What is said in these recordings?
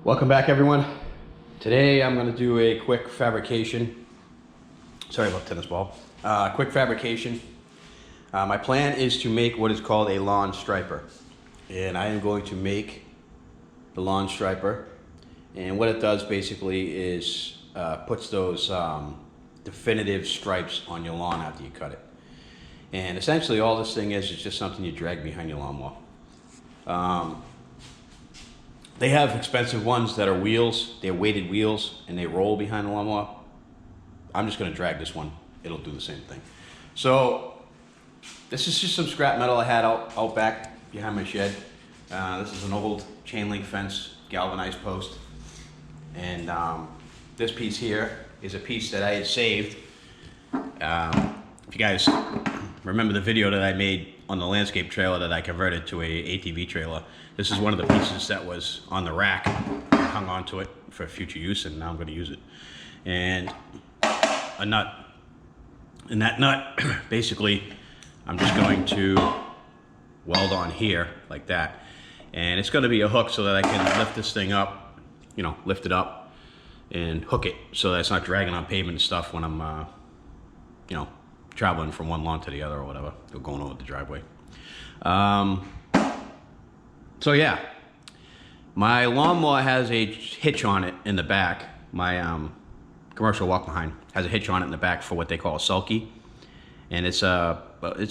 Welcome back, everyone. Today I'm going to do a quick fabrication. Sorry about tennis ball. Quick fabrication. My plan is to make what is called a lawn striper, and I am going to make the lawn striper. And what it does basically is puts those definitive stripes on your lawn after you cut it. And essentially all this thing is just something you drag behind your lawnmower. They have expensive ones that are wheels. They're weighted wheels and they roll behind the lawnmower. I'm just gonna drag this one. It'll do the same thing. So this is just some scrap metal I had out back behind my shed. This is an old chain link fence, galvanized post. And this piece here is a piece that I had saved. If you guys remember the video that I made on the landscape trailer that I converted to a ATV trailer, this is one of the pieces that was on the rack. I hung on to it for future use, and now I'm going to use it. And a nut. And that nut, basically, I'm just going to weld on here like that. And it's going to be a hook so that I can lift this thing up, you know, lift it up and hook it so that it's not dragging on pavement and stuff when I'm, you know, traveling from one lawn to the other or whatever, or going over the driveway. So yeah, my lawnmower has a hitch on it in the back. My commercial walk behind has a hitch on it in the back for what they call a sulky, and it's a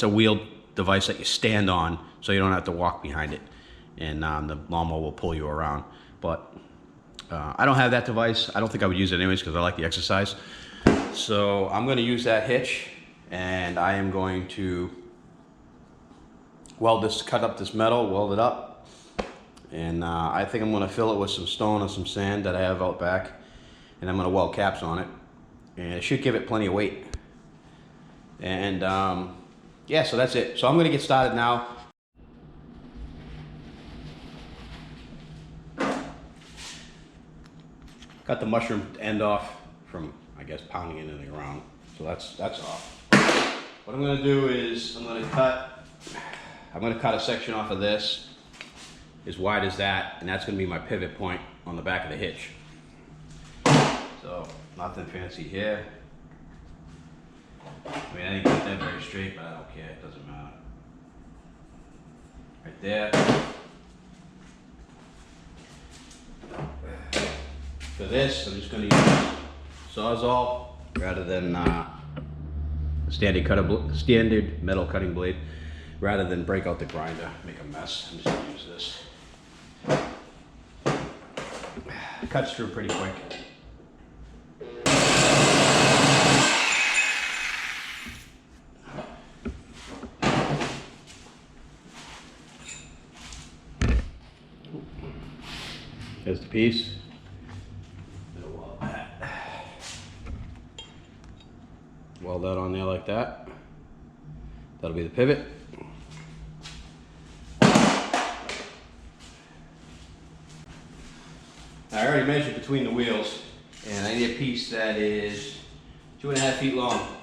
wheeled device that you stand on, so you don't have to walk behind it, and the lawnmower will pull you around. But I don't have that device. I don't think I would use it anyways because I like the exercise. So I'm going to use that hitch, and I am going to weld this, cut up this metal, weld it up. And I think I'm going to fill it with some stone and some sand that I have out back, and I'm going to weld caps on it, and it should give it plenty of weight. And yeah, so that's it. So I'm going to get started now. Cut the mushroom end off from, I guess, pounding it in the ground. So that's off. What I'm going to do is I'm going to cut a section off of this as wide as that, and that's going to be my pivot point on the back of the hitch. So nothing fancy here. I mean, I didn't cut that very straight, but I don't care, it doesn't matter. Right there. For this, I'm just going to use Sawzall rather than standard metal cutting blade, rather than break out the grinder, make a mess. I'm just going to use this. It cuts through pretty quick. There's the piece. Weld that on there like that. That'll be the pivot. I already measured between the wheels, and I need a piece that is 2.5 feet long.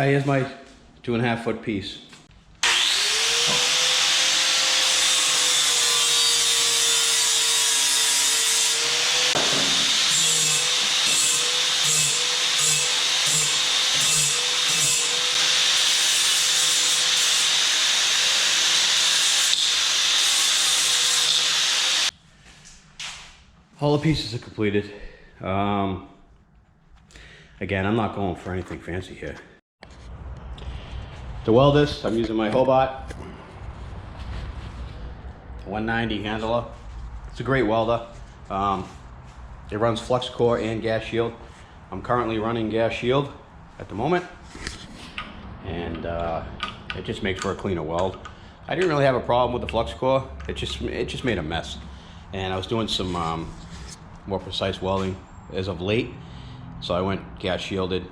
Here's my 2.5 foot piece. All the pieces are completed. Again, I'm not going for anything fancy here. To weld this, I'm using my Hobart 190 handler. It's a great welder. It runs flux core and gas shield. I'm currently running gas shield at the moment, and it just makes for a cleaner weld. I didn't really have a problem with the flux core. It just made a mess, and I was doing some more precise welding as of late, So I went gas shielded.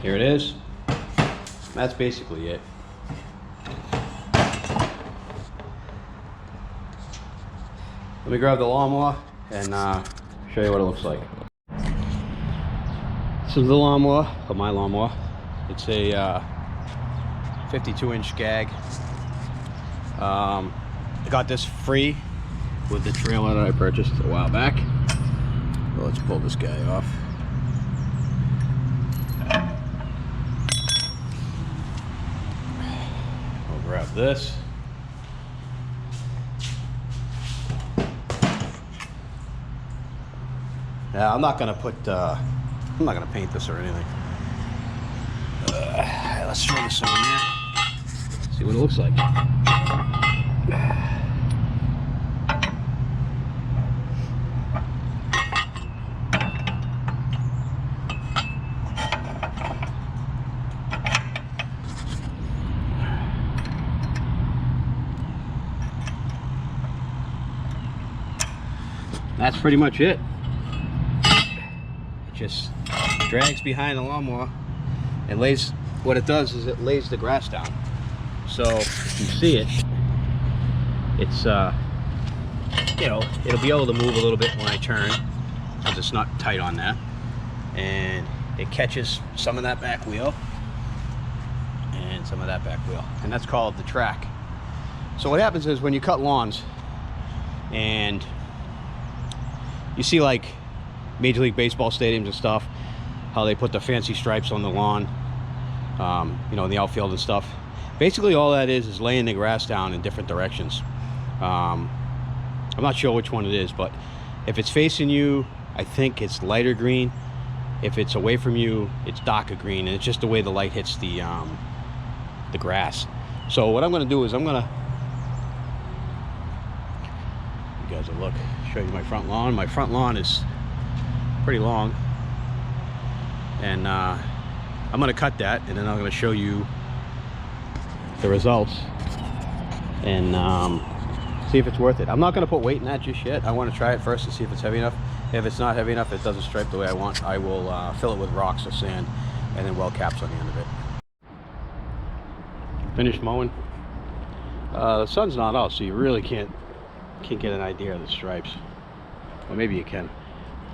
Here it is. That's basically it. Let me grab the lawnmower and show you what it looks like. This is the lawnmower, or my lawnmower. It's a 52-inch gag. I got this free with the trailer that I purchased a while back. So let's pull this guy off. I'll grab this. Now I'm not gonna paint this or anything. Let's throw this in there. See what it looks like. That's pretty much it. It just drags behind the lawnmower and lays, what it does is it lays the grass down. So if you see it, it's you know, it'll be able to move a little bit when I turn because it's not tight on that, and it catches some of that back wheel and some of that back wheel, and that's called the track. So what happens is when you cut lawns and you see like Major League Baseball stadiums and stuff, how they put the fancy stripes on the lawn, you know, in the outfield and stuff. Basically all that is laying the grass down in different directions. I'm not sure which one it is, but if it's facing you, I think it's lighter green. If it's away from you, it's darker green, and it's just the way the light hits the grass. So what I'm gonna do is I'm gonna, you guys will look, show you my front lawn. My front lawn is pretty long, and I'm gonna cut that, and then I'm gonna show you the results and see if it's worth it. I'm not gonna put weight in that just yet. I want to try it first to see if it's heavy enough. If it's not heavy enough, it doesn't stripe the way I want, I will fill it with rocks or sand and then weld caps on the end of it. Finished mowing. The sun's not out, so you really can't get an idea of the stripes. Or maybe you can.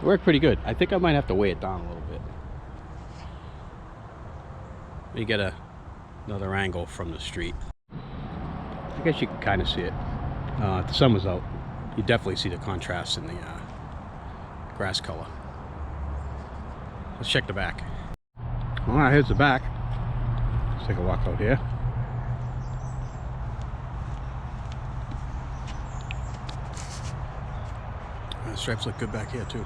It worked pretty good. I think I might have to weigh it down a little bit. You get another angle from the street. I guess you can kind of see it. If the sun was out, you definitely see the contrast in the grass color. Let's check the back. All right, here's the back. Let's take a walk out here. The stripes look good back here too.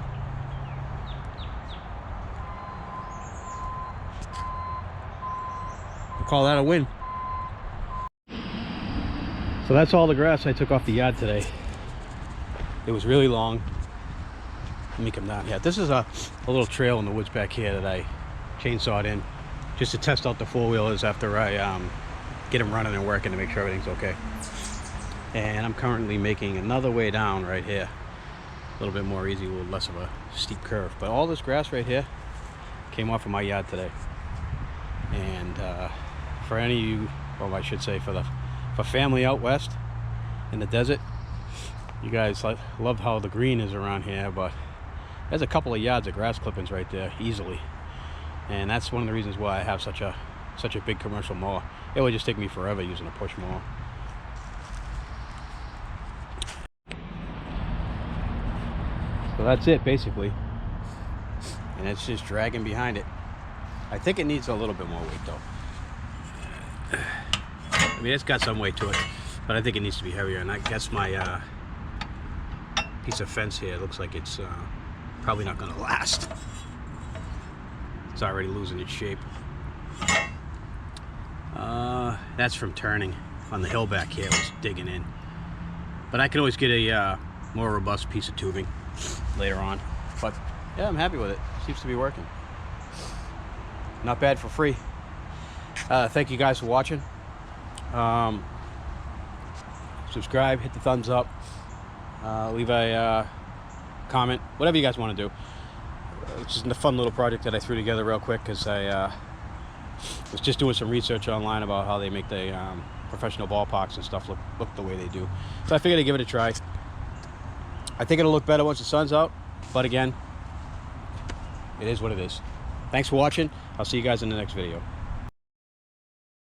We'll call that a win. So that's all the grass I took off the yard today. It was really long. Let me come down here. This is a little trail in the woods back here that I chainsawed in just to test out the four-wheelers after I get them running and working to make sure everything's okay. And I'm currently making another way down right here. A little bit more easy, a little less of a steep curve. But all this grass right here came off of my yard today. And for any of you, or I should say for family out west in the desert, you guys love how the green is around here, but there's a couple of yards of grass clippings right there easily, and that's one of the reasons why I have such a big commercial mower. It would just take me forever using a push mower. So that's it basically, and it's just dragging behind it. I think it needs a little bit more weight though. I mean, it's got some weight to it, but I think it needs to be heavier. And I guess my piece of fence here looks like it's probably not going to last. It's already losing its shape. That's from turning on the hill back here. It was digging in, but I can always get a more robust piece of tubing later on. But yeah, I'm happy with it. Seems to be working. Not bad for free. Thank you guys for watching. Subscribe, hit the thumbs up, leave a comment, whatever you guys want to do. It's just a fun little project that I threw together real quick because I was just doing some research online about how they make the professional ballparks and stuff look the way they do. So I figured I'd give it a try. I think it'll look better once the sun's out, but again, it is what it is. Thanks for watching. I'll see you guys in the next video.